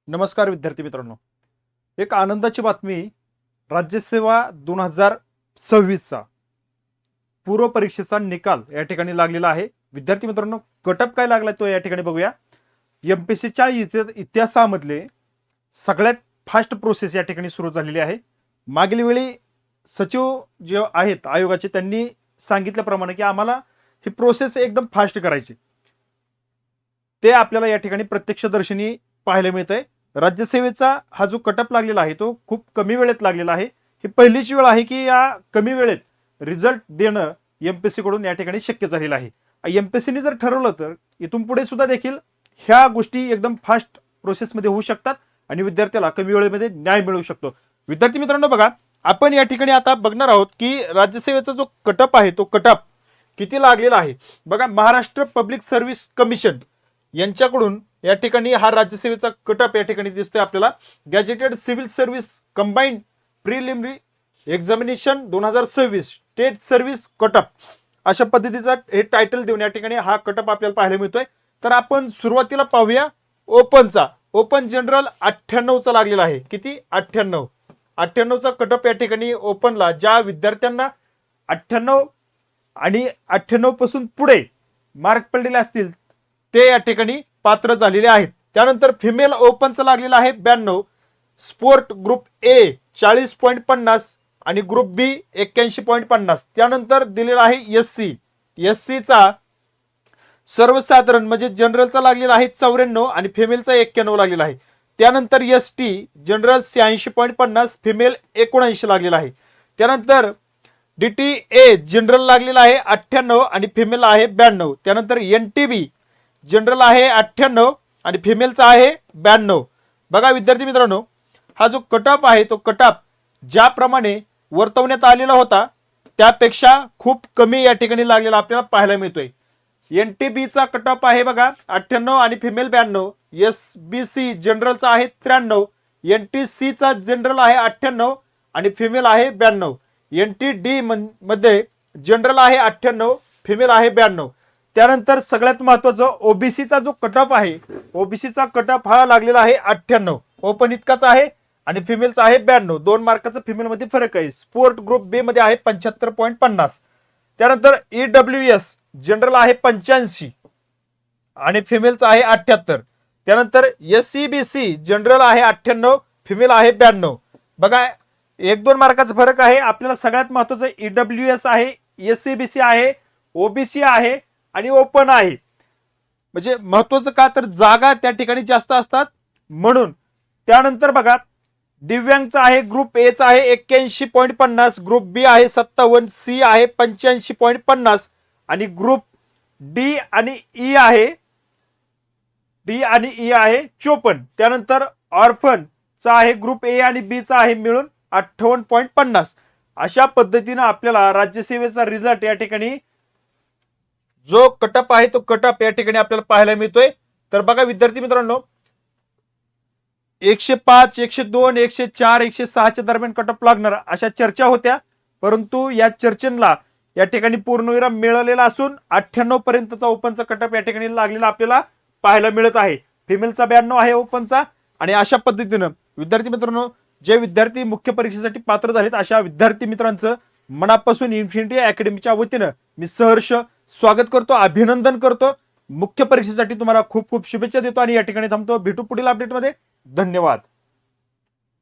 नमस्कार विद्यार्थी मित्रांनो. एक आनंदाची बातमी. राज्यसेवा 2026चा पूर्व परीक्षेचा निकाल या ठिकाणी लागलेला आहे. विद्यार्थी मित्रांनो, कटअप काय लागलाय तो या ठिकाणी बघूया. एमपीएससीच्या इतिहासामधले सगळ्यात फास्ट प्रोसेस या ठिकाणी सुरू झालेली आहे. मागील वेळी सचिव जे आहेत आयोगाचे त्यांनी सांगितल्याप्रमाणे की आम्हाला ही प्रोसेस एकदम फास्ट करायची, ते आपल्याला या ठिकाणी प्रत्यक्षदर्शनी पाहायला मिळतंय. राज्यसेवेचा हा जो कटअप लागलेला आहे तो खूप कमी वेळेत लागलेला आहे. ही पहिलीच वेळ आहे की या कमी वेळेत रिझल्ट देणं एमपीएससी कडून या ठिकाणी शक्य झालेलं आहे. एमपीएससीने जर ठरवलं तर इथून पुढे सुद्धा देखील ह्या गोष्टी एकदम फास्ट प्रोसेसमध्ये होऊ शकतात आणि विद्यार्थ्याला कमी वेळेमध्ये न्याय मिळू शकतो. विद्यार्थी मित्रांनो बघा, आपण या ठिकाणी आता बघणार आहोत की राज्यसेवेचा जो कटअप आहे तो कटअप किती लागलेला आहे. बघा, महाराष्ट्र पब्लिक सर्व्हिस कमिशन यांच्याकडून या ठिकाणी हा राज्यसेवेचा कटअप या ठिकाणी दिसतोय आपल्याला. Gazetted civil service combined preliminary examination 2026 state service कटअप अशा पद्धतीचा हे टायटल देऊन या ठिकाणी हा कटअप आपल्याला पाहायला मिळतोय. तर आपण सुरुवातीला पाहूया ओपनचा. ओपन जनरल 98चा लागलेला आहे. किती? 98चा कटअप या ठिकाणी ओपनला ज्या विद्यार्थ्यांना 98 आणि 98 पासून पुढे मार्क पडलेले असतील ते या ठिकाणी पात्र झालेले आहेत. त्यानंतर फिमेल ओपनचा लागलेला आहे 92. स्पोर्ट ग्रुप ए 40.50 आणि ग्रुप बी 81.50. त्यानंतर दिलेला आहे एससीचा सर्वसाधारण म्हणजे जनरलचा लागलेला आहे 94 आणि फिमेलचा 91 लागलेला आहे. त्यानंतर एसटी जनरल 86.50 फिमेल 79 लागलेला आहे. त्यानंतर डीटीए जनरल लागलेला आहे 98 आणि फिमेल आहे 92. त्यानंतर एनटीबी जनरल आहे 98 आणि फिमेलचा आहे 92. बघा विद्यार्थी मित्रांनो, हा जो कटअप आहे तो कटअप ज्याप्रमाणे वर्तवण्यात आलेला होता त्यापेक्षा खूप कमी या ठिकाणी लागलेला आपल्याला पाहायला मिळतोय. एनटीबीचा कटअप आहे बघा 98 आणि फिमेल 92. एसबीसी जनरलचा आहे 93. एनटीसीचा जनरल आहे 98 आणि फिमेल आहे 92. एनटीडी मध्ये जनरल आहे 98 फिमेल आहे 92. त्यानंतर सगळ्यात महत्वाचं ओबीसीचा जो कटअप आहे, ओबीसीचा कटअप हा लागलेला आहे 98. ओपन इतकाच आहे आणि फिमेलचा आहे 92. 2 मार्काचा फिमेल मध्ये फरक आहे. स्पोर्ट ग्रुप बी मध्ये आहे 75.50. त्यानंतर ईडब्ल्यूएस जनरल आहे 85 आणि फिमेलचा आहे 78. त्यानंतर एससीबीसी जनरल आहे 98 फिमेल आहे 92. बघा, 1-2 मार्काचा फरक आहे. आपल्याला सगळ्यात महत्वाचं ईडब्ल्यूएस आहे, एससीबीसी आहे, ओबीसी आहे आणि ओपन आहे. म्हणजे महत्वाचं का तर जागा त्या ठिकाणी जास्त असतात म्हणून. त्यानंतर बघा, दिव्यांगचा आहे ग्रुप ए चा आहे 81.50, ग्रुप बी आहे 57, सी आहे 85.50 आणि ग्रुप डी आणि ई आहे 54. त्यानंतर ऑर्फन चा आहे ग्रुप ए आणि बी चा आहे मिळून 58.50. अशा पद्धतीने आपल्याला राज्यसेवेचा रिझल्ट या ठिकाणी जो कटअप आहे तो कटअप या ठिकाणी आपल्याला पाहायला मिळतोय. तर बघा विद्यार्थी मित्रांनो, 105, 102, 104, 106च्या दरम्यान कटअप लागणार अशा चर्चा होत्या, परंतु या चर्चेला या ठिकाणी पूर्णविराम मिळालेला असून 98 पर्यंतचा ओपनचा कटअप या ठिकाणी लागलेला आपल्याला पाहायला मिळत आहे. फिमेलचा 92 आहे ओपनचा. आणि अशा पद्धतीनं विद्यार्थी मित्रांनो, जे विद्यार्थी मुख्य परीक्षेसाठी पात्र झालेत अशा विद्यार्थी मित्रांचं मनापासून इन्फिनिटी अकॅडमीच्या वतीनं मी सहर्ष स्वागत करतो, अभिनंदन करतो. मुख्य परीक्षेसाठी तुम्हाला खूप खूप शुभेच्छा देतो आणि या ठिकाणी थांबतो. भेटू पुढील अपडेटमध्ये. धन्यवाद.